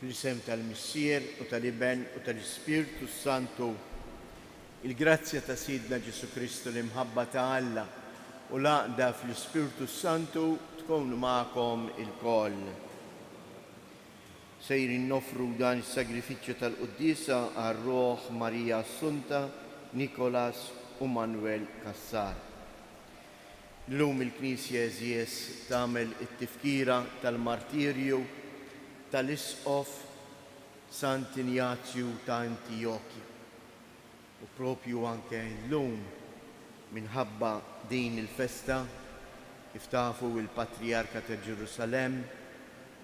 fil-isem tal-Missier u tal-Iben u tal-Ispirtu Santu, il-grazzja ta' Sidna Ġesu Kristu l-imħabba ta' Alla u l-għaqda fl-Ispirtu Santu tkun ma'kom il-koll. Sejrin nofru dan is-sagrifiċċju tal-Quddisa għar-Ruħ Marija Assunta, Nikolas u Manuel Kassar. Llum il-Knisja eżies tagħmel it-tifkira tal-martirju tal-Isqof Sant Ignazju ta' Antiochia. U propju anke llum minħabba din il-festa kif tafu il-Patriarka ta' Ġerusalemm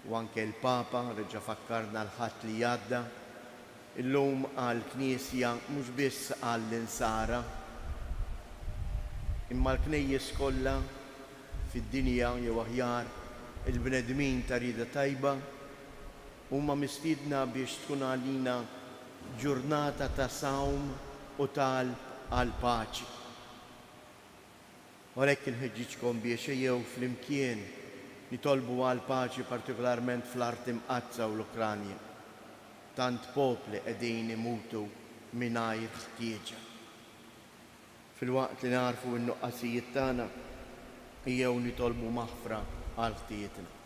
u anke l-Papa reġa' fakkarna l-ħadd li għadda. Illum għall-Knisja mhux biss għall-insara imma l-knejjes kollha fid-dinja jew aħjar il-bnedmin ta' rieda tajba huma mistiedna biex tkun għalina ġurnata ta' sawm u talb għal paċi. Għalhekk inħeġġiġkom biex ejjew flimkien nitolbu għal paċi partikolarment fl-art imqazza u l-Ukranja. Tant popli qegħdin imutu mingħajr ħtieġa. Fil-waqt li narfu n-nuqqasijiet tagħna ejjew nitolbu maħfra għal ħtietna.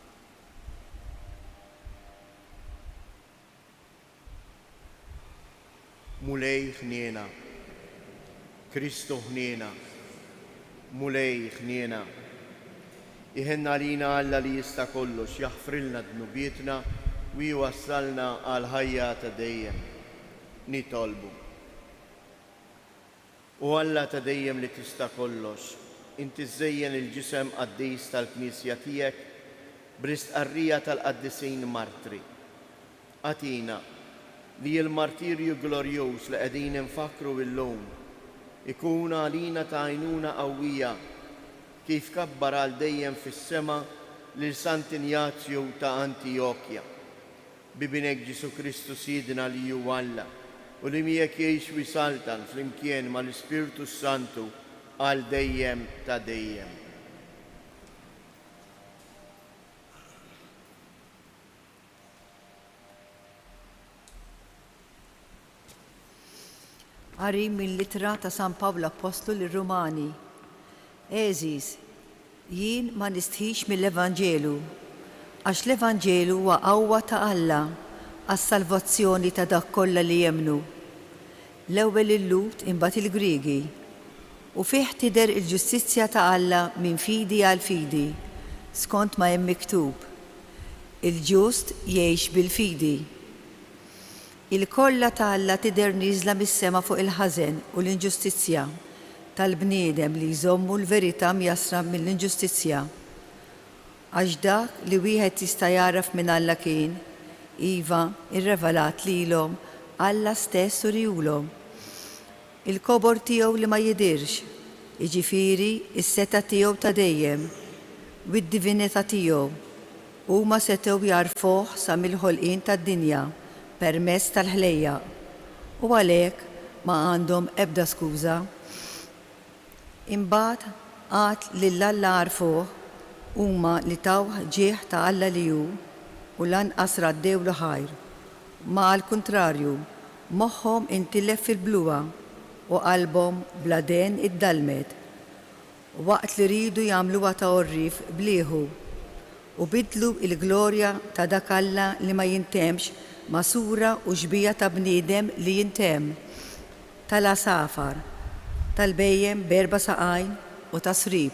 Mulej ħniena, Kristu ħniena, mulej ħniena. Iħenna lina Alla li jista' kollox jaħfrilna dnubietna u jwassalna għal ħajja ta' dejjem. Nitolbu. U Alla ta' dejjem li tista' kollox, inti żejjen il-ġisem qaddis tal-Knisja tiegħek bl-istqarrija tal-qaddisin martri. Atina li l-martirju glorjuż li qegħdin infakru illum ikun għalina ta' għajnuna qawwija kif kabbar għal dejjem fis-sema lil Sant Ignazju ta' Antiochia. Bibinek Ġesu Kristu Sidna li hu Alla u li miegħek jgħix wisaltan flimkien mal-Ispirtu Santu għal dejjem ta' dejjem. Qari mill-Littra ta' San Pawlu Apostlu lir-Rumani. Eżis, jien ma nistħix mill-Evanġelu, għax l-Evanġelu huwa qawwa ta' Alla għas-salvazzjoni ta' dak kollha li jemmnu. L-ewwel il-Lut imbagħad il-Griegi u fih tidher il-ġustizzja ta' Alla minn fidi għal fidi, skont ma hemm miktub. Il-ġust jgħix bil-fidi. Il-kollha ta' Alla tidher nieżla mis-sema fuq il-ħażen u l-inġustizzja tal-bniedem li jżommu l-verità mjasra mill-inġustizzja. Għax dak li wieħed jista' jaraf minn Alla kien, iva irrevelat lilhom Alla stess urjulhom. Il-kobor tiegħu li ma jidirx, jiġifieri s-seta tiegħu ta' dejjem u d-divinità tiegħu huma setgħu jarfuh sa mill-ħolqien tad-dinja permezz tal-ħlejja u għalhekk ma għandhom ebda skuża. Imbagħad għad lil Alla għarfuh huma li tawh ġieħ ta' Alla li hu u lanqas raddewlu ħajr. Ma għall-kuntrarju, moħħhom intilef fil-bluwa u qalbhom bla den iddalmet. Waqt li ridu jagħmluha ta' orrif blieħu u bidlu il-glorja ta' dak Alla li ma jintemx ma' sura u xbija ta' bniedem li jintem, tal-asafar, tal-bejjem berba saqajn u ta' srib.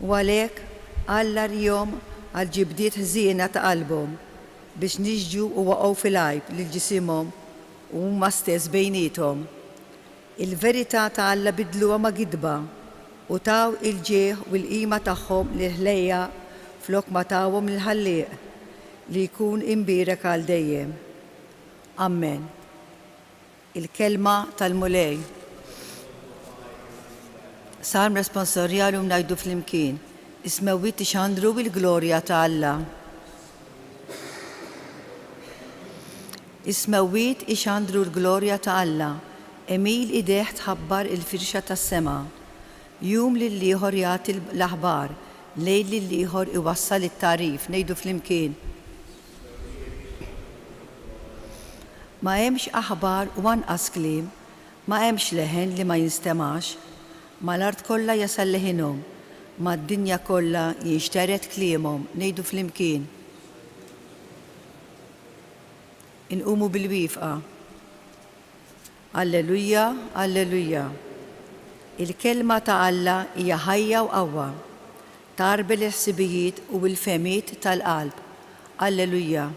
U għalhekk Alla rjom għal ġibdiet ħżiena ta' qalbhom biex niġġu u waqgħu fil-għajb lil ġisimhom u huma stess bejniethom. Il-verità ta' Alla bidluha ma' gidba u taw il-ġieħ u l-qima tagħhom lil ħlejja flok ma tawhom lil-ħallieq li jkun imbierek għal dejjem. Amen. Il-kelma tal-mulej. Salm responsorjali ngħidu flimkien. Ismewwit ixandru il-glorja ta' Alla. Ismewwit ixandru l-glorja ta' Alla. Emil ideħ tħabbar il-firxa tas-sema. Jum lill-ieħor jagħti l-aħbar, lejl lill-ieħor iwassal it-tarif, ngħidu flimkien. ma hemmx aħbar u anqas kliem, ma hemmx leħen li ma jinstemax, ma l-art kollha jasal leħinhom, ma d-dinja kollha jinxteret kliemhom ngħidu flimkien. Inqumu bil-wifqa. Alleluja, alleluja. Il-kelma ta' Alla hija ħajja u qawwa, tarbel il-ħsibijiet u l-femiet tal-qalb. Alleluja.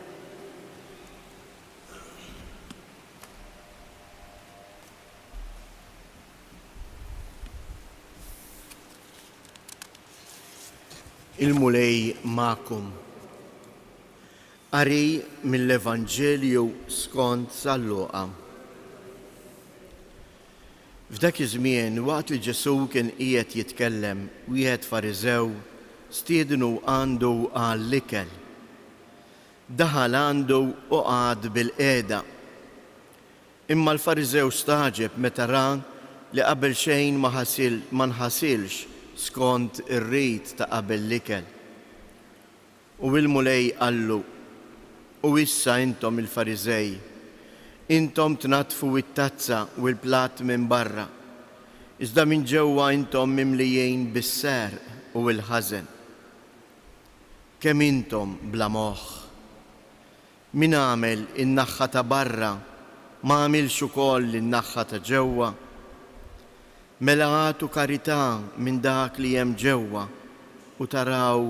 Il-mulej ma'kum. Qari mill-Evanġelju skont San Luqa. F'dak iż-żmien waqt li Ġesu kien qiegħed jitkellem, wieħed Fariżew stiednu għandu għall-ikel. Daħal għandu u qagħad bil-qiegħda. Imma l-Fariżew staġeb meta ra li qabel xejn ma nħasilx skont ir-rit ta' qabel l-ikel. U l-mulej qallu: u issa intom il-Fariżej, intom tnatfu it-tazza u l-plat minn barra, iżda minn ġewwa intom mimlijin bis-serq u l-ħażen. Kemm intom bla moħħ. Min għamel in-naħħa ta' barra ma għamilx ukoll in-naħħa ta' ġewwa. Mela għatu karità minn dak li hemm ġewwa u taraw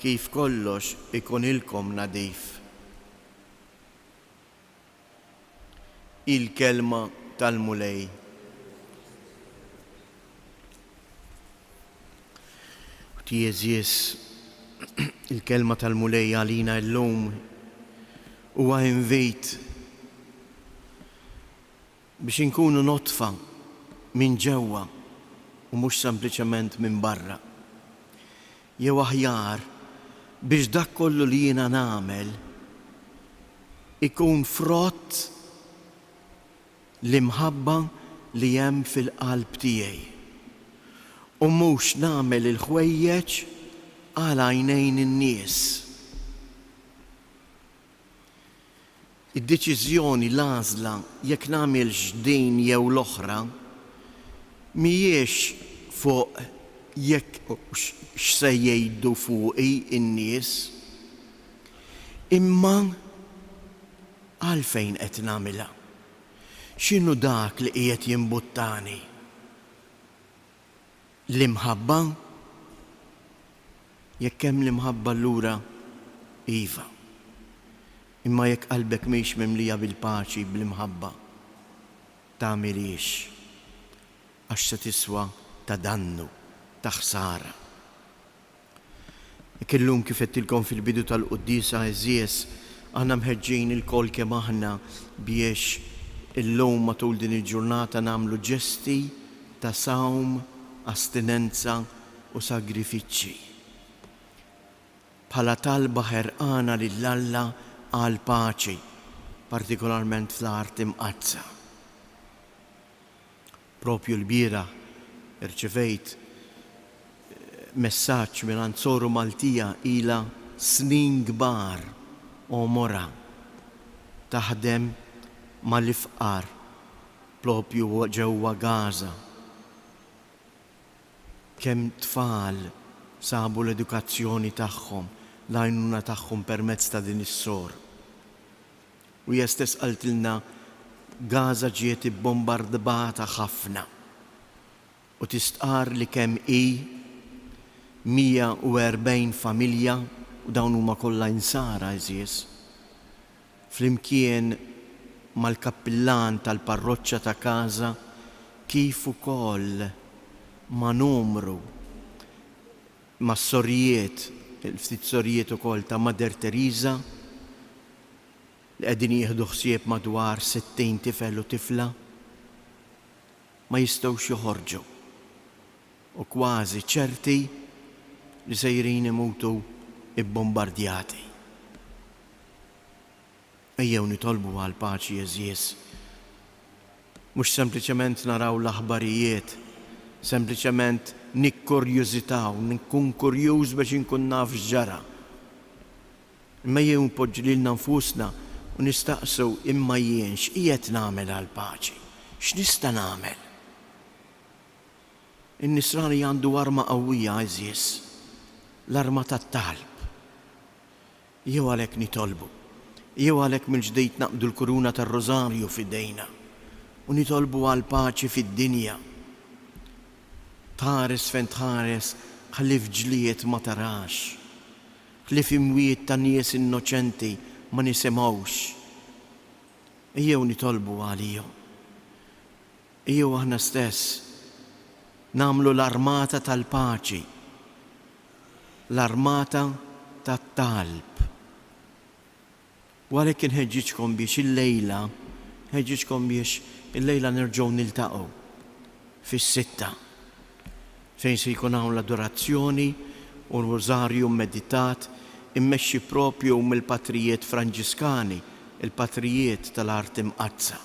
kif kollox ikunilkom nadif. Il-kelma tal-mulej. Jeżies, il-kelma tal-mulej għalina l-lum huwa invejt biex inkunu notfa minn ġewwa u mhux sempliċement minn barra. Jew aħjar biex dak kollu li jiena nagħmel ikun frott l-imħabba li hemm fil-qalb tiegħi u mhux nagħmel il-ħwejjeġ għal għajnejn in-nies. Id-deċiżjoni l-għażla jekk nagħmilx din jew l-oħra mhijiex fuq jekk x'se jgħidu fuqi in-nies, imma għalfejn qed nagħmilha. X'inhu dak li qiegħed jimbuttani? L-imħabba? Jekk hemm l-imħabba allura iva. Imma jekk qalbek mhix mimlija bil-paċi bl-imħabba, tagħmilix għax se tiswa ta' dannu, ta' ħsara. Jekk illum kif qedtilkom fil-bidu tal-Qudiesa Eżies, aħna mħeġġin il-kol kemm aħna biex illum matul din il-ġurnata nagħmlu ġesti ta' sawm, astinenza u sagrifiċċji. Bħala talba ħerqana lill-Alla għal paċi, partikolarment fl-art imqazza. Propju l-bieraħ irċevejt messaġġ minn Soru Maltija ilha snin kbar omora taħdem mal-ifqar propju ġewwa Gaza. Kemm tfal sabu l-edukazzjoni tagħhom, l-għajnuna tagħhom permezz ta' din is-sor. U hija stess qaltilna Gaza ġiet ibbombardata ħafna u tistqar li kemm hi 140 familja u dawn huma kollha insara Eżies. Flimkien mal-kappillan tal-parroċċa ta' Gaza kif ukoll ma' numru ma' sorjiet, il-ftit sorjiet ukoll ta' Mater Teresa li qegħdin jieħdu ħsieb madwar 60 tifel u tifla ma jistgħux joħorġu u kważi ċerti li sejrin imutu ibbombardjati. Ejjew nitolbu għal paċi Eżies. Mhux sempliċement naraw l-aħbarijiet, sempliċement nikkurjużitaw, nkun kurjuż biex inkun naf x'ġara. Imma jew npoġġi lilna nfusna u nistaqsu imma jien x'qiegħed nagħmel għall-paċi? X'nista' nagħmel? In-Nisrani għandu arma qawwija għażiż, l-arma tat-talb. Jew għalhekk nitolbu, jew għalhekk mill-ġdid naqbdu l-kuruna tar-rożarju f'idejna u nitolbu għal paċi fid-dinja. Tħares fejn tħares ħalli fġliet ma tarax, ħalli f'imwiet ta' nies innoċenti ma nisimgħux. Ejjew nitolbu għalihom. Ejjew aħna stess nagħmlu l-armata tal-paċi, l-armata tat-talb. U għalhekk inħeġġiġkom biex il-lejla, nerġgħu niltaqgħu fis-sitta fejn se jkun hawn l-adorazzjoni u l-rożarju meditat immexxi propju mill-patrijiet Franġiskani, il-patrijiet tal-art imqazza.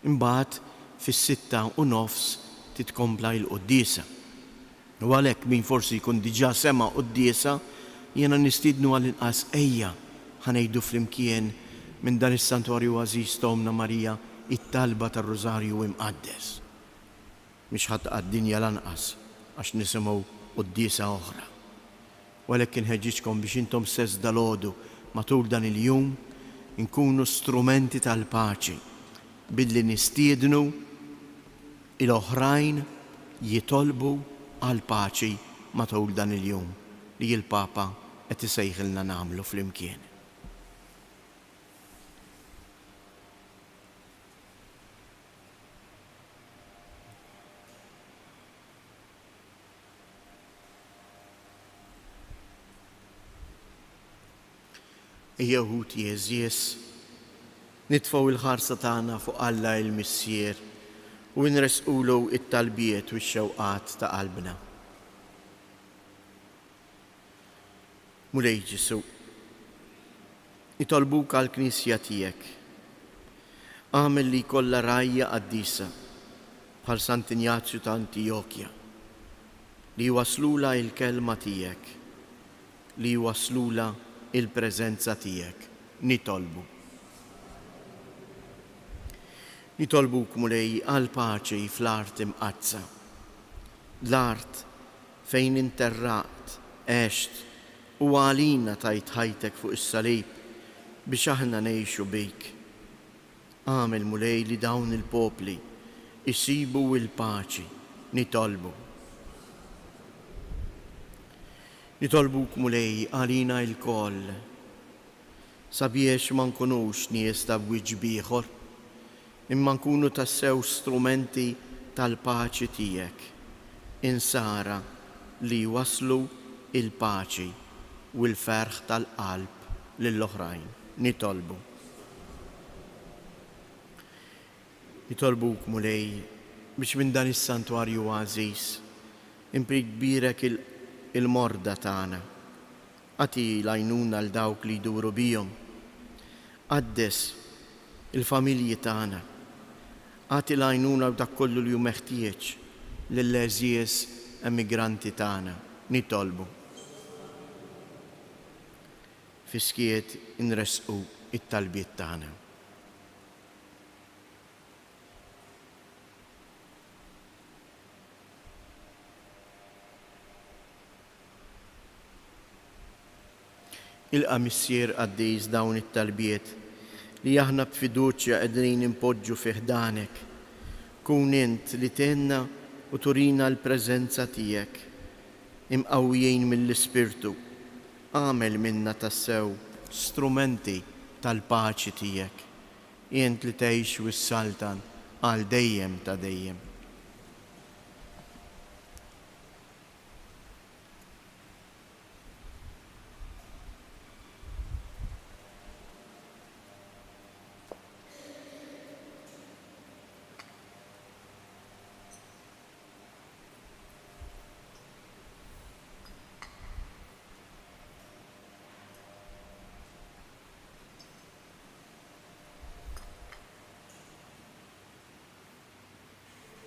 Imbagħad fis-6:30 titkompla l-quddiesa. U għalhekk min forsi jkun diġà sema quddiesa, jiena nistiednu għall-inqas ejja ħanejdu flimkien minn dan is-santwarju għażiż Tomna Marija it-talba tar-Rożarju imqaddes. Mhix ħadd għad-dinja lanqas għax nisimgħu quddiesa oħra. U għalhekk inħeġġiġkom biex intom stess dalgħodu matul dan il-jum inkunu strumenti tal-paċi billi nistiednu il-oħrajn jitolbu għal paċi matul dan il-jum li l-Papa qed isejħilna nagħmlu flimkien. Ejjew Jeżies nitfgħu il-ħarsa tagħna fuq Alla il-Missier u nresqulu it-talbiet u x-xewqat ta' qalbna. Mulej Ġesu, nitolbuk għall-Knisja tiegħek. Għamel li jkollha rajja qaddisa bħal Sant Injazzju ta' Antiokkja li jwaslula l-kelma tiegħek, li jwaslula il-preżenza tiegħek. Nitolbuk mulej għal paċi fl-art imqazza, l-art fejn interraqt, għext u għalina tajt ħajtek fuq is-salib biex aħna ngħixu bik. Għamel mulej li dawn il-popli isibu il-paċi, Nitolbuk mulej għalina il-koll sabiex ma nkunux nies ta' bwiġġ ieħor, imma nkunu tassew strumenti tal-paċi tiegħek, insara li waslu il-paċi u l-ferħ tal-qalb lill-oħrajn. Nitolbuk mulej biex minn dan is-santwarju għażiż imprid kbirek il-morda tagħna. Għati l-għajnuna l dawk li jduru bihom. Qaddes il-familji tagħna. Għati l-għajnuna dak kollu li hu meħtieġ lill-eżies emigranti tagħna. Nitolbu. Fiskiet inresqu it-talbiet tagħna. Ilqa' Missier Qaddiż dawn it-talbiet li aħna b'fiduċja qegħdin impoġġu fih ħdanek. Kun int li tenna u turina l-preżenza tiegħek imqawwijin mill-Ispirtu. Għamel minna tassew strumenti tal-paċi tiegħek. Int li tgħix wis-saltan għal dejjem ta' dejjem.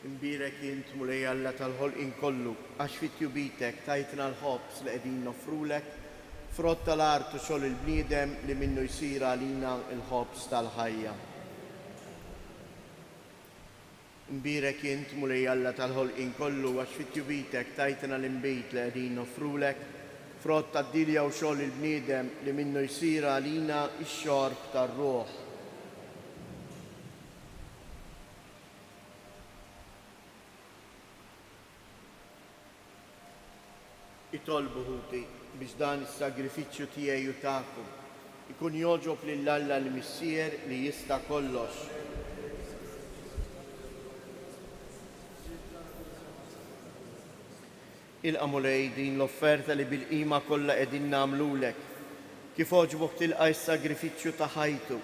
Imbirek int mulej Alla tal-ħolqien kollu, għax fit-tjubitek tajtna l-ħobs li qegħdin nofrulek frott tal-artu xogħol il-bniedem li minnu jsir għalina il-ħobs tal-ħajja. Mbirek jint mulej Alla tal-ħolqien kollu għax fit-tjubitek tajtna l-imbejt li qegħdin nofrulek, frott tad-dilja u xogħol il-bniedem li minnu jsir għalina x-xorb tar-ruħ. Itolbu ħuti biex dan is-sagrifiċċju tiegħi u tagħkom ikun joġob lil Alla l-Missier li jista' kollox. Il-qamulej din l-offerta li bil-qima kollha qegħdin nagħmlulek kif oġbok tilqa' s-sagrifiċċju ta' ħajtu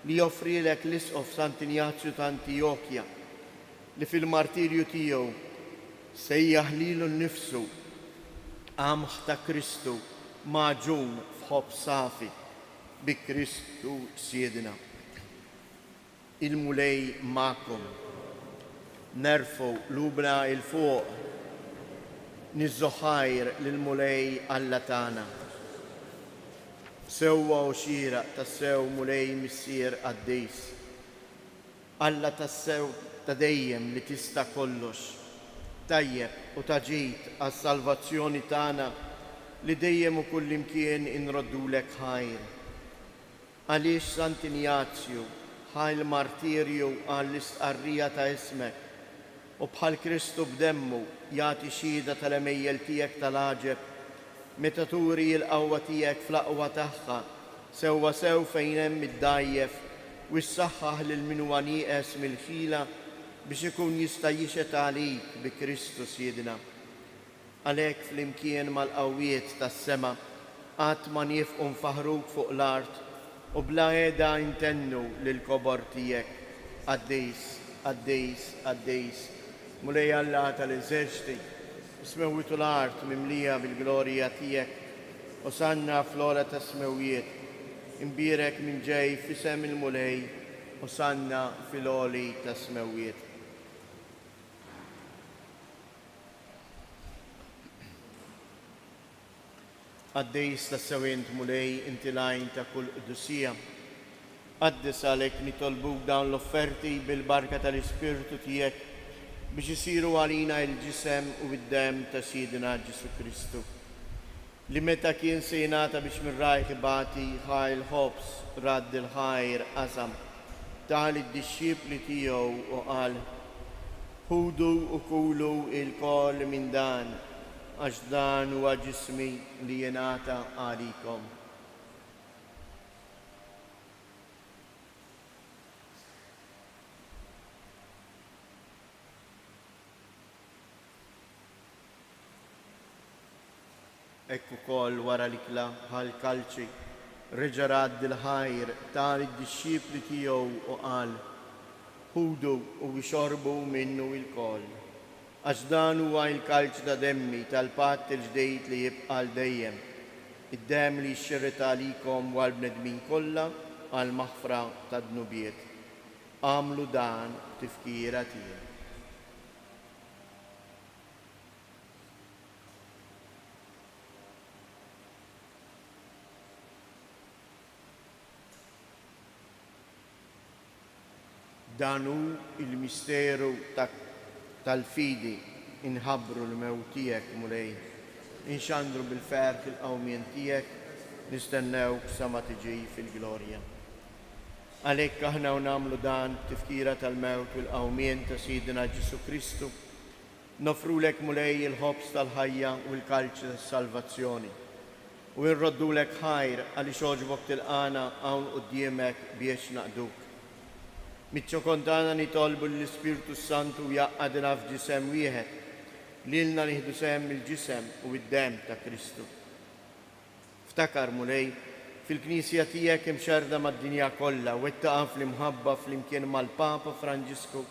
li joffrilek l-Isqof Sant'Injazju ta' Antiokkja li fil-martirju tiegħu sejjaħ lilu nnifsu qamħ ta' Kristu maġun f'ħobb safi bi Kristu Siedna. Il-mulej ma'kom, nerfu lubna il-fuq, nizzoħajr lil-mulej Alla tagħna. Sewwa u xira tassew mulej missier għaddejs. Alla tassew ta' dejjem li tista' kollox. Tajjeb u taġid għas-salvazzjoni tagħna li dejjem u kullimkien inroddulek ħajr. Għaliex Sant'Injazju ħajl martirju għall-istqarrija ta' ismek u bħal Kristu b'demmu jagħti xhieda tal-emejjel tiegħek tal-għaġeb meta turi l-qawwa tiegħek fl-aqwa tagħha sewwa sew fejn hemm id-dajjef u ssaħħaħ lil min huwa nieqes mill-ħila biex ikun jista' jixet għalik bi Kristu Siedna. Għalhekk flimkien mal-qawwiet tas-sema qatt ma nifqu nfaħruk fuq l-art u bla qiegħda intennu lill-kobor tiegħek għaddejs, għaddejs, għaddejs. Mulej Alla tal-eżerċti, smewwitu l-art mimlija bil-glorja tiegħek u sanna fl-ora ta' smewwiet. Imbirek minn ġej fisem il-mulej u sanna fil-oli ta' smewwiet. Għaddejs ta' sewint mulej inti lajn ta' kull qdusija. Għaddis għalek nitolbuk dawn l-offerti bil-barka tal-Ispirtu tiegħek biex isiru għalina il-ġisem u id-dem ta' Siedna Ġesu Kristu. Li meta kien se jingħata biex mir-rajħ ibati ħajl ħobs radd il-ħajr qasam tal id-disċipli tiegħu u qal: ħudu u kulu il-kol minn dan għax dan huwa ġismi li jingħata għalikom. Ekku kol wara l-ikla bħal-kalċi reġa' radd il-ħajr tal id-disċipli tiegħu u qal: ħudu u xorbu minnu il-kol għax dan huwa l-kalċ ta' demmi tal-patt il-ġdejd li jibqa' dejjem, id-dem li jxirret għalikom u għall-bnedmin kollha għall-maħfra tad-dnubiet. Għamlu dan tifkira tiegħek. Dan hu il-misteru tal-fidi inħabbru l-mewt tiegħek mulej, inxandru bil-ferħ il-qawmien tiegħek, nistennewk sa ma tiġi fil-glorja. Għalhekk aħna nagħmlu dan tifkira tal-mewt u l-qawmien ta' Siedna Ġesu Kristu, nofrulek mulej il-ħobs tal-ħajja u l-kalċ tas-salvazzjoni u nroddulek ħajr għaliex għoġbok tilqana hawn quddiemek biex naqduk. Mitċo kontana nitolbu l-Ispirtu Santu jaqqadna f'ġisem wieħed lilna nieħdu sehem il-ġisem u id-dem ta' Kristu. Ftakar mulej fil-Knisja tiegħek imxerda mad-dinja kollha u wettaqa fl-imħabba flimkien mal-Papa Franġisku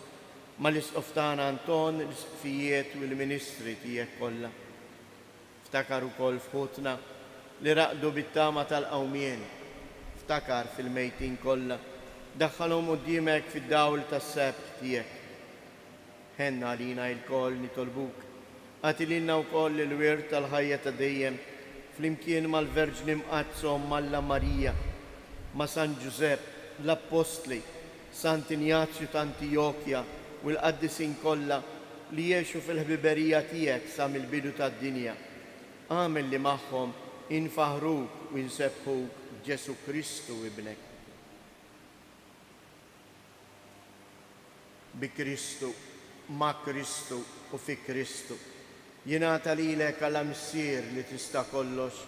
mal-Isqof tagħna Anton, l-Isqfijiet u l-Ministri tiegħek kollha. Ftakar ukoll f'ħutna li raqdu bit-tama tal-qawmien. Ftakar fil-mejtin kollha daħħalhom quddiemek fid-dawl tas-sebt tiegħek. Ħenna għalina l-koll nitolbuk, għati lilna wkoll il-wirt tal-ħajja ta' dejjem flimkien mal-Verġni Mqazzo Malla Marija, ma' San Giusepp, l-Apostli, Sant Ignazju ta' Antiochia u l-qaddisin kollha li jiexu fil-ħbiberija tiegħek sa mill-bidu tad-dinja. Għamel li magħhom infaħruk u nsebħuk Ġesu Kristu ibnek. Bi Kristu, ma' Kristu u fi Kristu. Jingħata lilek għal-amsir li tista' kollox,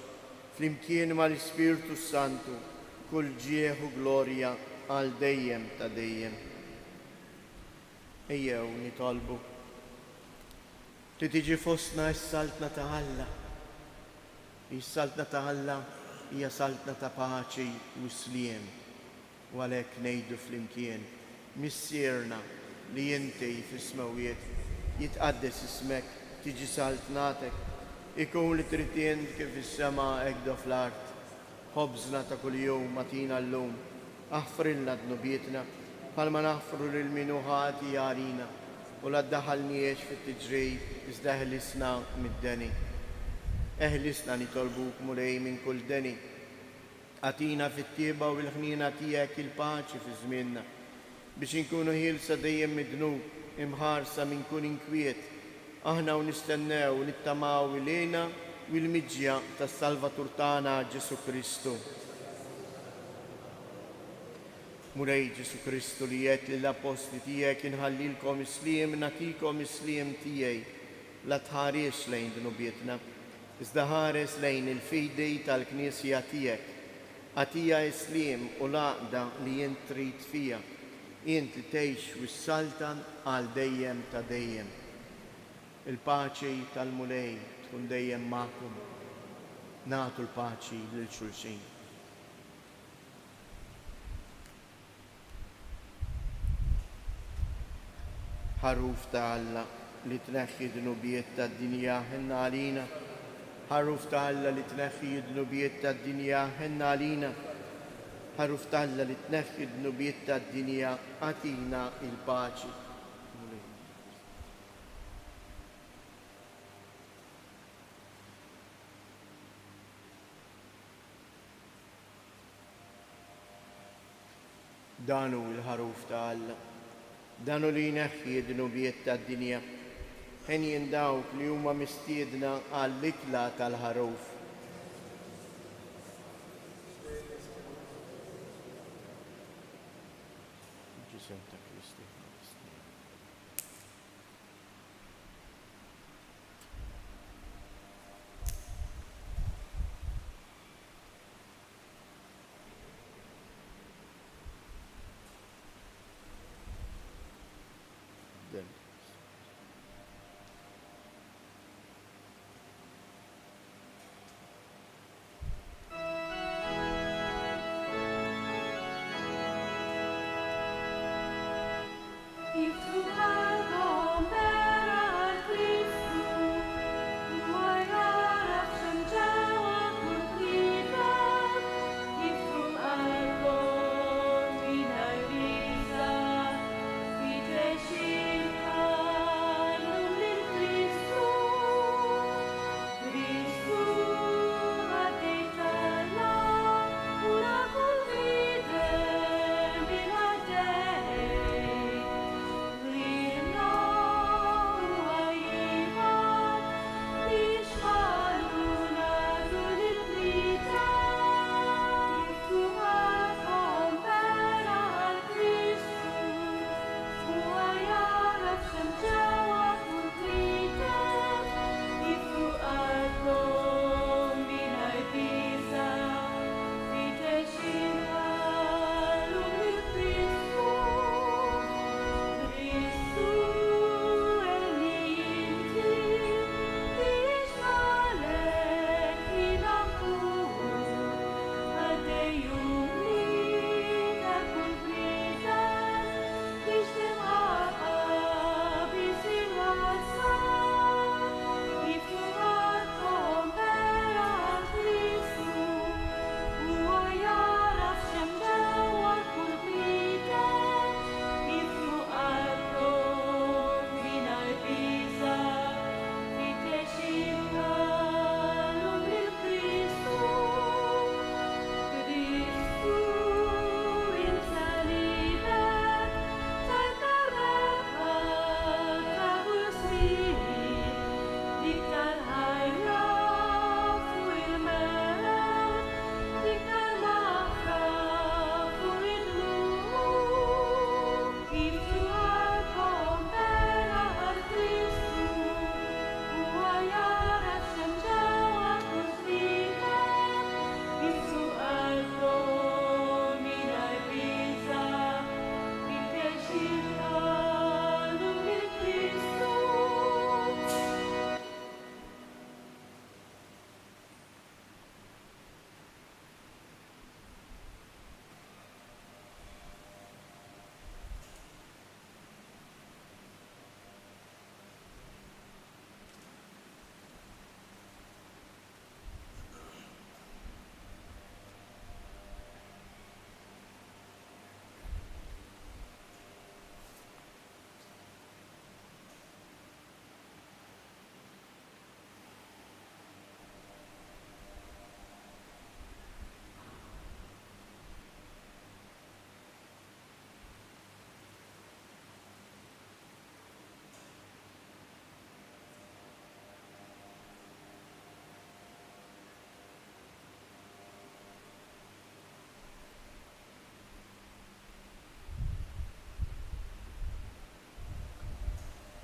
flimkien mal-Ispirtu Santu, kull ġieħ u glorja għal dejjem ta' dejjem. Ejjew nitolbu li tiġi fostna s-saltna ta' Alla. Is-saltna ta' Alla hija saltna ta' paċi u sliem. U għalhekk ngħidu flimkien, missierna li inti fis-smawiet jitqaddes ismek, tiġi saltnatek, ikun li tritien kif is-sema hekk fl-art. Ħobżna ta' kuljum matina llum, aħfrilna dnubietna bħalma naħfru lil min ħati jarina u la ddaħħalniex fit-tiġrib iżda eħlisna mid-deni. Eħlisna nitolbuk mulej minn kull deni. Atina fit-tieba u bil-ħnina tiegħek il-paċi fi żmienna biex inkunu ħielsa dejjem midnub imħarsa minn kull inkwiet. Aħna u nistennew u nittamaw ilejna u l-miġja tas-Salvatur tagħna Ġesu Kristu. Mulej Ġesu Kristu li jgħid lill-apostli tiegħek inħallilkom isliem nagħtikom isliem tiegħi la tħares lejn dnubietna, iżda ħares lejn il-fidi tal-Knisja tiegħek. Għatija isliem u laqda li jint trid fija, jint li tgħix wis-saltan għal dejjem ta' dejjem. Il-paċi tal-mulej tkun dejjem magħkom. Nagħtu l-paċi lil xulxin. Ħaruf ta' Alla li tneħħi dnubiet tad-dinja ħenna għalina. Ħaruf ta' Alla li tneħħi dnubiet tad-dinja ħenna għalina. Ħaruf ta' Alla li tneħħi dnubiet tad-dinja għatina il-paċi. Danu il-ħaruf ta' Alla, danu li jneħħi d-dnubiet tad-dinja, ħen dawk li huma mistiedna għall-ikla tal-ħaruf. Ġisem ta' Kristi. Vita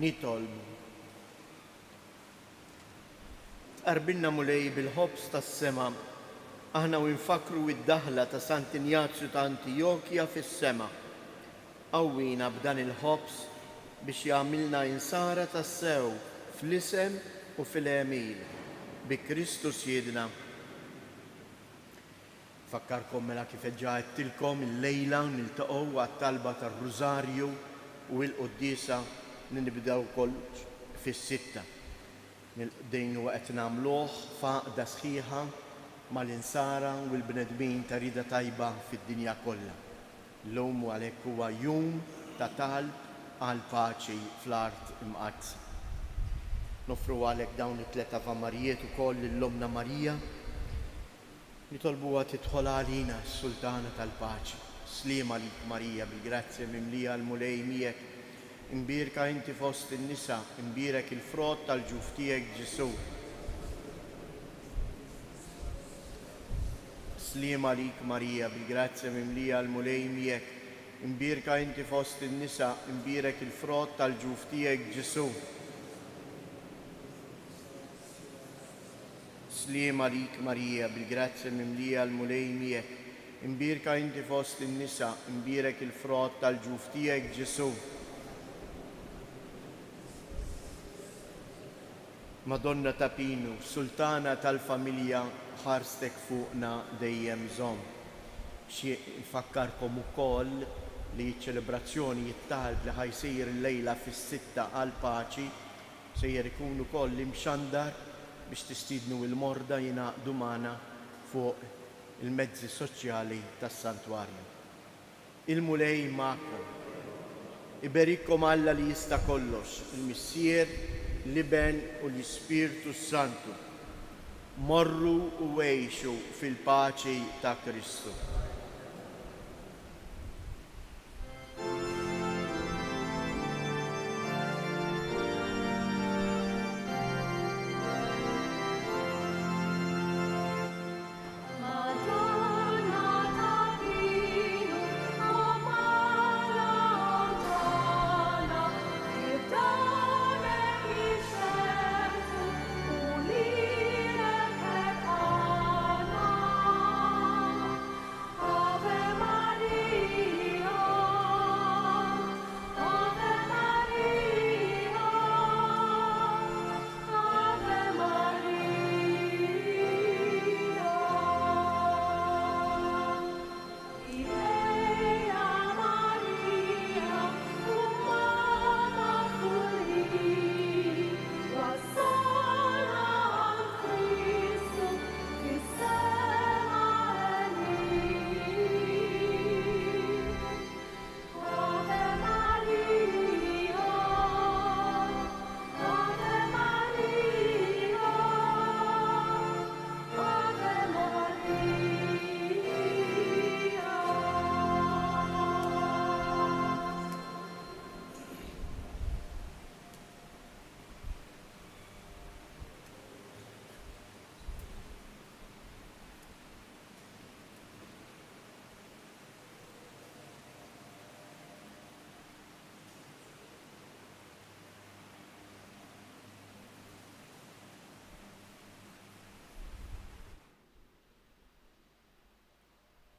nitolbu. Qarbilna mulej bil-ħobs tas-sema, aħna u nfakru id-daħla ta' Sant Ignazju ta' Antiochia fis-sema. Qawwina b'dan il-ħobs biex jagħmilna insara tas-sew fl-isem u fil-emil bi Kristus Jiedna. Fakkarkom mela kif ġaħettilkom il-lejla niltaqgħu għat-talba tar-Rużarju u l-Qudiesa nibdew kollox fis-sitta. Dejn huwa qed nagħmluh faqda sħiħa mal-insara u l-bnedmin ta' rida tajba fid-dinja kollha. L-lum għalhekk huwa jum ta' talb għal paċi fl-art imqazza. Nofru għalhekk dawn it-tliet avamarijiet ukoll lill-Omna Marija, nitolbuha tidħol għalina s-Sultana tal-Paċi. Sliema lik Marija bil-grazzja mimlija l-mulej miegħek, imbierka inti fost in-nisa, imbierek il-frott tal-ġuf tiegħek Ġesu. Sliema lik Marija bil-grazzja mimlija l-mulej miegħek, imbierka inti fost in-nisa, imbierek il-frott tal-ġuf tiegħek Ġesu. Sliema lik Marija bil-grazzja mimlija l-mulej miegħek, imbierka inti fost in-nisa, imbierek il-frott tal-ġuf tiegħek Ġesu. Madonna ta' Pinu, Sultana tal-familja, ħarstek fuqna dejjem żomm. Nfakkarkom ukoll li ċ-ċelebrazzjoni jittalb li ħajsir il-lejla fis-sitta għal paċi sejjer ikun ukoll imxandar biex tistiednu l-morda jingħaqdu magħna fuq il-mezzi soċjali tas-santwarju. Il-mulej magħkom. Iberikkom Alla li jista' kollox, il-Missier, l-Iben u l-Ispirtu Santu. Morru u għejxu fil-paċi ta' Kristu.